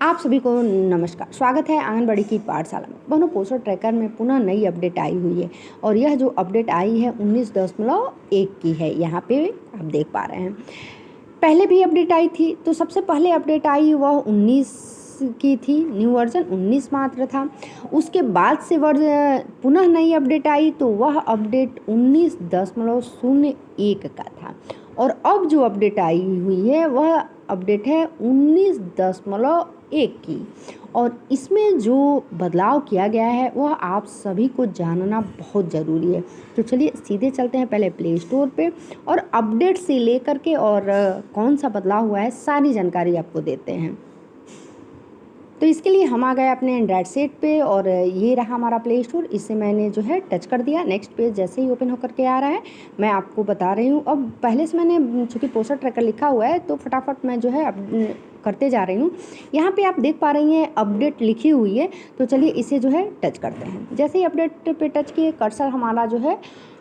आप सभी को नमस्कार। स्वागत है आंगनबाड़ी की पाठशाला में। बहनों, पोषण ट्रैकर में पुनः नई अपडेट आई हुई है और यह जो अपडेट आई है 19.1 की है। यहाँ पे आप देख पा रहे हैं, पहले भी अपडेट आई थी। तो सबसे पहले अपडेट आई वह 19 की थी, न्यू वर्जन 19 मात्र था। उसके बाद से पुनः नई अपडेट आई तो वह अपडेट 19.01 का था। और अब जो अपडेट आई हुई है वह अपडेट है 19.1 की। और इसमें जो बदलाव किया गया है वह आप सभी को जानना बहुत ज़रूरी है। तो चलिए सीधे चलते हैं पहले प्ले स्टोर पे और अपडेट से लेकर के और कौन सा बदलाव हुआ है सारी जानकारी आपको देते हैं। तो इसके लिए हम आ गए अपने एंड्रॉयड सेट पे और ये रहा हमारा प्ले स्टोर। इसे मैंने जो है टच कर दिया। नेक्स्ट पेज जैसे ही ओपन होकर के आ रहा है मैं आपको बता रही हूँ। अब पहले से मैंने चूँकि पोषण ट्रैकर लिखा हुआ है तो फटाफट मैं जो है करते जा रही हूँ। यहाँ पे आप देख पा रही हैं अपडेट लिखी हुई है। तो चलिए इसे जो है टच करते हैं। जैसे ही अपडेट पे टच किए कर्सर हमारा जो है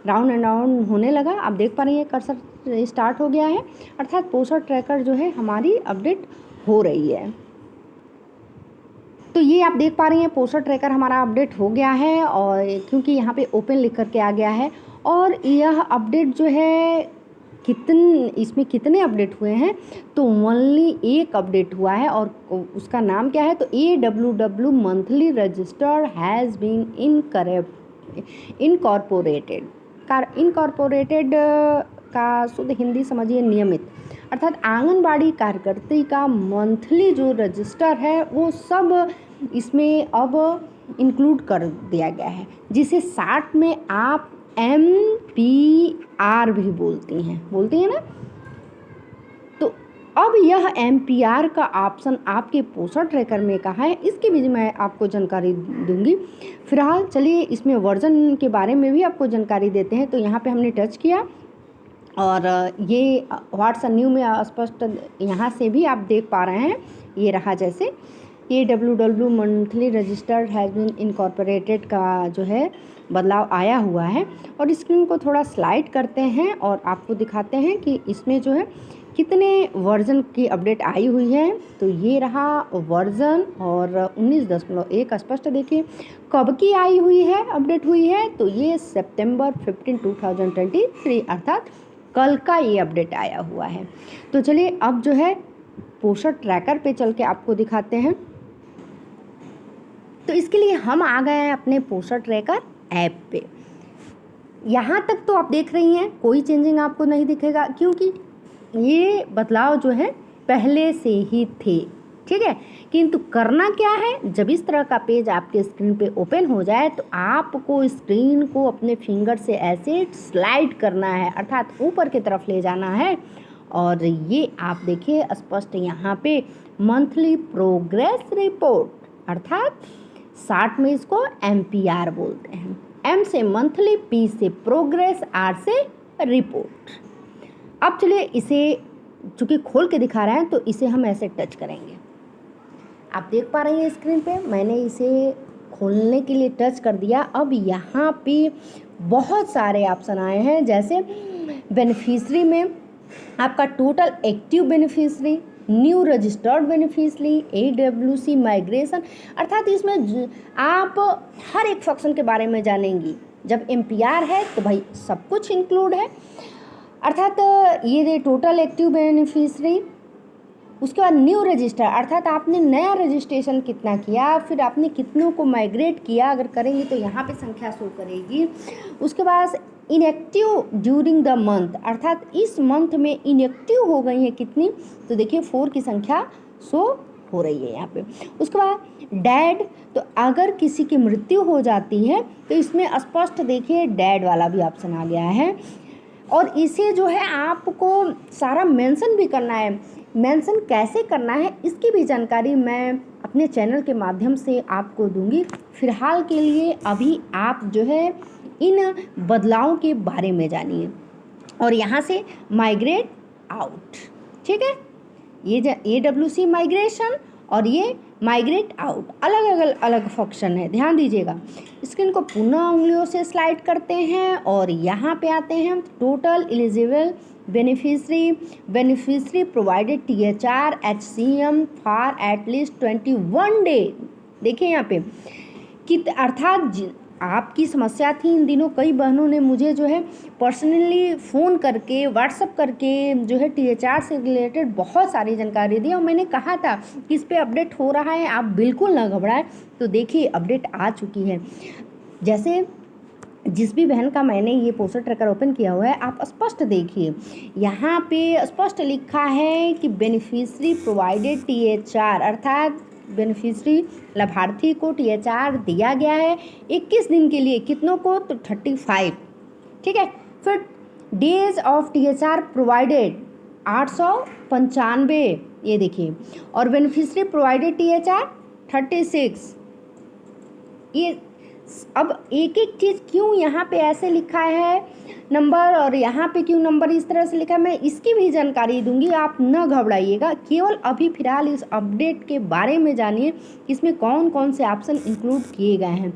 राउंड एंड राउंड होने लगा। आप देख पा रही हैं कर्सर स्टार्ट हो गया है, अर्थात पोषण ट्रैकर जो है हमारी अपडेट हो रही है। तो ये आप देख पा रही हैं पोषण ट्रैकर हमारा अपडेट हो गया है और क्योंकि यहाँ पे ओपन लिख करके आ गया है। और यह अपडेट जो है इसमें कितने अपडेट हुए हैं तो ओनली एक अपडेट हुआ है और उसका नाम क्या है तो AWW monthly register has been incorporated का शुद्ध हिंदी समझिए नियमित, अर्थात आंगनबाड़ी कार्यकर्ती का मंथली जो रजिस्टर है वो सब इसमें अब इंक्लूड कर दिया गया है, जिसे शार्ट में आप MPR भी बोलती हैं ना। तो अब यह MPR का ऑप्शन आपके पोषण ट्रैकर में कहाँ है इसकी भी मैं आपको जानकारी दूंगी। फिलहाल चलिए इसमें वर्जन के बारे में भी आपको जानकारी देते हैं। तो यहाँ पे हमने टच किया और ये व्हाट्सएप न्यू में स्पष्ट यहाँ से भी आप देख पा रहे हैं। ये रहा जैसे AWW monthly registered has been incorporated का जो है बदलाव आया हुआ है। और स्क्रीन को थोड़ा स्लाइड करते हैं और आपको दिखाते हैं कि इसमें जो है कितने वर्जन की अपडेट आई हुई है। तो ये रहा वर्जन और 19.1 स्पष्ट देखिए कब की आई हुई है, अपडेट हुई है तो ये सितंबर 15, 2023 अर्थात कल का ये अपडेट आया हुआ है। तो चलिए अब जो है पोषण ट्रैकर पे चल के आपको दिखाते हैं। तो इसके लिए हम आ गए हैं अपने पोषण ट्रैकर ऐप पे। यहाँ तक तो आप देख रही हैं कोई चेंजिंग आपको नहीं दिखेगा क्योंकि ये बदलाव जो है पहले से ही थे, ठीक है। किंतु करना क्या है, जब इस तरह का पेज आपके स्क्रीन पे ओपन हो जाए तो आपको स्क्रीन को अपने फिंगर से ऐसे स्लाइड करना है, अर्थात ऊपर की तरफ ले जाना है। और ये आप देखिए स्पष्ट यहाँ पे मंथली प्रोग्रेस रिपोर्ट, अर्थात शार्ट में इसको MPR बोलते हैं। M से मंथली, P से प्रोग्रेस, R से रिपोर्ट। अब चलिए इसे चूँकि खोल के दिखा रहे हैं तो इसे हम ऐसे टच करेंगे। आप देख पा रही हैं स्क्रीन पे मैंने इसे खोलने के लिए टच कर दिया। अब यहाँ पे बहुत सारे ऑप्शन आए हैं, जैसे बेनिफिशरी में आपका total active beneficiary, new registered beneficiary, AWC migration, अर्थात इसमें आप हर एक फंक्शन के बारे में जानेंगी। जब MPR है तो भाई सब कुछ इंक्लूड है, अर्थात ये टोटल एक्टिव बेनिफिशरी। उसके बाद न्यू रजिस्टर, अर्थात आपने नया रजिस्ट्रेशन कितना किया, फिर आपने कितनों को माइग्रेट किया, अगर करेंगे तो यहाँ पे संख्या शो करेगी। उसके बाद इनएक्टिव ड्यूरिंग द मंथ, अर्थात इस मंथ में इनएक्टिव हो गई है कितनी, तो देखिए 4 की संख्या शो हो रही है यहाँ पे। उसके बाद डैड, तो अगर किसी की मृत्यु हो जाती है तो इसमें स्पष्ट देखिए डैड वाला भी ऑप्शन आ गया है। और इसे जो है आपको सारा मेंशन भी करना है। मेंशन कैसे करना है इसकी भी जानकारी मैं अपने चैनल के माध्यम से आपको दूंगी। फिलहाल के लिए अभी आप जो है इन बदलावों के बारे में जानिए। और यहाँ से माइग्रेट आउट, ठीक है, ये AWC माइग्रेशन और ये माइग्रेट आउट अलग फंक्शन है, ध्यान दीजिएगा। स्क्रीन को पुनः उंगलियों से स्लाइड करते हैं और यहाँ पे आते हैं total eligible beneficiary provided THR HCM for at least 21 day. देखिए यहाँ पे कि अर्थात आपकी समस्या थी इन दिनों, कई बहनों ने मुझे जो है पर्सनली फ़ोन करके व्हाट्सअप करके जो है THR से रिलेटेड बहुत सारी जानकारी दी, और मैंने कहा था कि इस पर अपडेट हो रहा है, आप बिल्कुल ना घबराएं। तो देखिए अपडेट आ चुकी है। जैसे जिस भी बहन का मैंने ये पोस्टर ट्रैकर ओपन किया हुआ है, आप स्पष्ट देखिए यहाँ पे स्पष्ट लिखा है कि बेनिफिशरी प्रोवाइडेड THR, अर्थात बेनिफिशरी लाभार्थी को THR दिया गया है 21 दिन के लिए। कितनों को? तो 35। ठीक है। फिर डेज ऑफ THR प्रोवाइडेड 895, ये देखिए, और बेनिफिशरी प्रोवाइडेड THR 36। ये अब एक एक चीज़ क्यों यहाँ पे ऐसे लिखा है नंबर, और यहाँ पे क्यों नंबर इस तरह से लिखा है, मैं इसकी भी जानकारी दूंगी, आप न घबराइएगा। केवल अभी फिलहाल इस अपडेट के बारे में जानिए कि इसमें कौन कौन से ऑप्शन इंक्लूड किए गए हैं।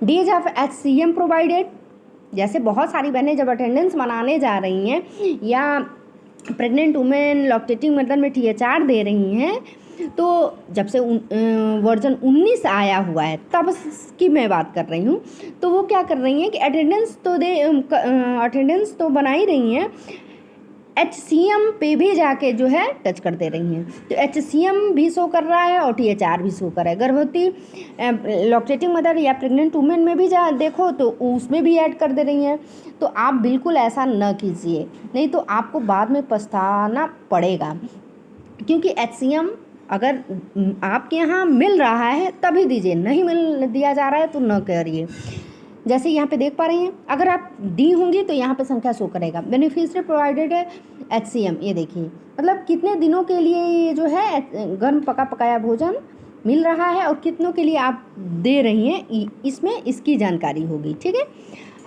डेज ऑफ HCM प्रोवाइडेड, जैसे बहुत सारी बहनें जब अटेंडेंस मनाने जा रही हैं या प्रेग्नेंट वुमेन लैक्टेटिंग मदर में THR दे रही हैं, तो जब से वर्जन 19 आया हुआ है तब की मैं बात कर रही हूँ, तो वो क्या कर रही हैं कि अटेंडेंस तो बना ही रही हैं, HCM पे भी जाके जो है टच कर दे रही हैं। तो HCM भी शो कर रहा है और THR भी शो कर रहा है। गर्भवती लैक्टेटिंग मदर या प्रेग्नेंट वुमेन में भी देखो तो उसमें भी ऐड कर दे रही हैं। तो आप बिल्कुल ऐसा न कीजिए, नहीं तो आपको बाद में पछताना पड़ेगा, क्योंकि HCM अगर आपके यहाँ मिल रहा है तभी दीजिए, नहीं मिल दिया जा रहा है तो न करिए। जैसे यहाँ पे देख पा रही हैं, अगर आप दी होंगी तो यहाँ पे संख्या शो करेगा। बेनिफिशरी प्रोवाइडेड है HCM, ये देखिए, मतलब कितने दिनों के लिए ये जो है गर्म पका पकाया भोजन मिल रहा है और कितनों के लिए आप दे रही हैं, इसमें इसकी जानकारी होगी। ठीक है।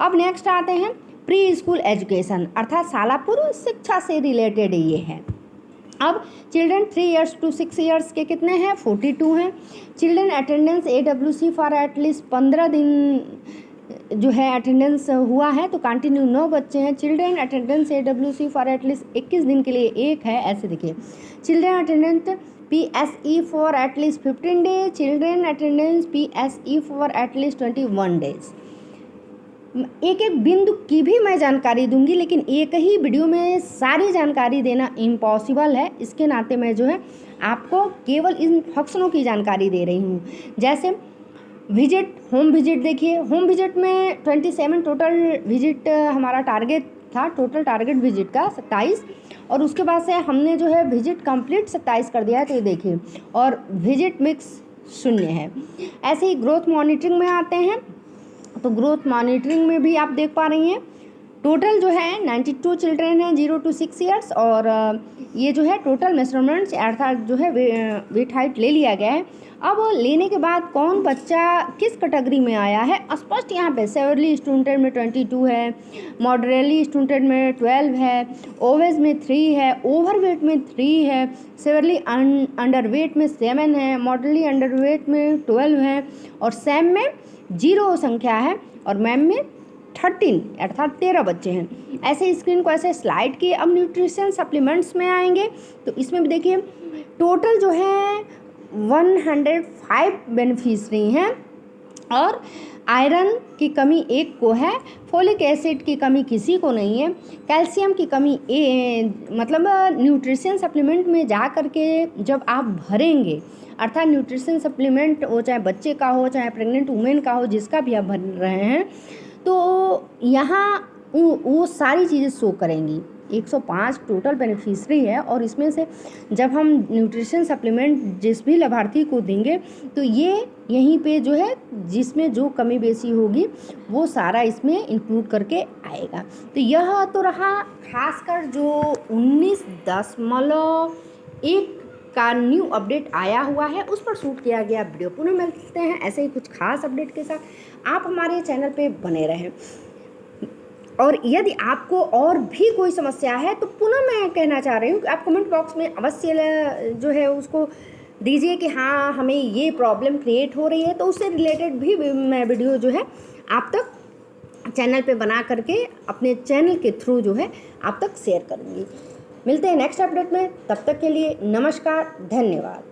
अब नेक्स्ट आते हैं प्री स्कूल एजुकेशन, अर्थात शाला पूर्व शिक्षा से रिलेटेड ये है। अब चिल्ड्रन 3 ईयर्स टू 6 ईयर्स के कितने हैं? 42 हैं। Children attendance AWC for at least 15 दिन जो है अटेंडेंस हुआ है तो कंटिन्यू 9 बच्चे हैं। Children attendance AWC for at least 21 दिन के लिए 1 है। ऐसे देखिए, children attendance PSE for at least 15 day, children attendance PSE for at least 21 days. एक एक बिंदु की भी मैं जानकारी दूंगी, लेकिन एक ही वीडियो में सारी जानकारी देना इम्पॉसिबल है। इसके नाते मैं जो है आपको केवल इन फंक्शनों की जानकारी दे रही हूँ। जैसे विजिट, होम विजिट, देखिए होम विजिट में 27 टोटल विजिट हमारा टारगेट था, टोटल टारगेट विजिट का 27, और उसके बाद से हमने जो है विजिट कंप्लीट 27 कर दिया है। तो ये देखिए, और विजिट मिक्स 0 है। ऐसे ही ग्रोथ मॉनिटरिंग में आते हैं, तो ग्रोथ मॉनिटरिंग में भी आप देख पा रही हैं टोटल जो है 92 चिल्ड्रेन हैं 0 to 6 ईयर्स, और ये जो है टोटल मेजरमेंट्स अर्थात जो है वेट हाइट ले लिया गया है। अब लेने के बाद कौन बच्चा किस कैटेगरी में आया है स्पष्ट यहाँ पे सेवरली स्टूडेंट में 22 है, मॉडरेटली स्टूडेंट में 12 है, ओवेज में 3 है, ओवरवेट में 3 है, सेवरली अंडरवेट में 7 है, मॉडरेटली अंडरवेट में 12 है, और सैम में 0 संख्या है, और मैम में 13 अर्थात 13 बच्चे हैं। ऐसे स्क्रीन को ऐसे स्लाइड किए। अब न्यूट्रिशन सप्लीमेंट्स में आएंगे तो इसमें भी देखिए टोटल जो है 105 बेनिफिशरी हैं, और आयरन की कमी 1 को है, फोलिक एसिड की कमी किसी को नहीं है, कैल्शियम की कमी मतलब न्यूट्रिशन सप्लीमेंट में जा कर के जब आप भरेंगे, अर्थात न्यूट्रिशन सप्लीमेंट वो चाहे बच्चे का हो चाहे प्रेग्नेंट वुमेन का हो, जिसका भी आप भर रहे हैं, तो यहाँ वो सारी चीज़ें शो करेंगी। 105 टोटल बेनिफिशरी है, और इसमें से जब हम न्यूट्रिशन सप्लीमेंट जिस भी लाभार्थी को देंगे तो ये यहीं पे जो है जिसमें जो कमी बेसी होगी वो सारा इसमें इंक्लूड करके आएगा। तो यह तो रहा खासकर जो 19.1 का न्यू अपडेट आया हुआ है उस पर शूट किया गया वीडियो। पुनः मिलते हैं ऐसे ही कुछ खास अपडेट के साथ, आप हमारे चैनल पे बने रहें। और यदि आपको और भी कोई समस्या है तो पुनः मैं कहना चाह रही हूँ कि आप कमेंट बॉक्स में अवश्य जो है उसको दीजिए कि हाँ हमें ये प्रॉब्लम क्रिएट हो रही है, तो उससे रिलेटेड भी मैं वीडियो जो है आप तक चैनल पे बना करके अपने चैनल के थ्रू जो है आप तक शेयर करूँगी। मिलते हैं नेक्स्ट अपडेट में, तब तक के लिए नमस्कार, धन्यवाद।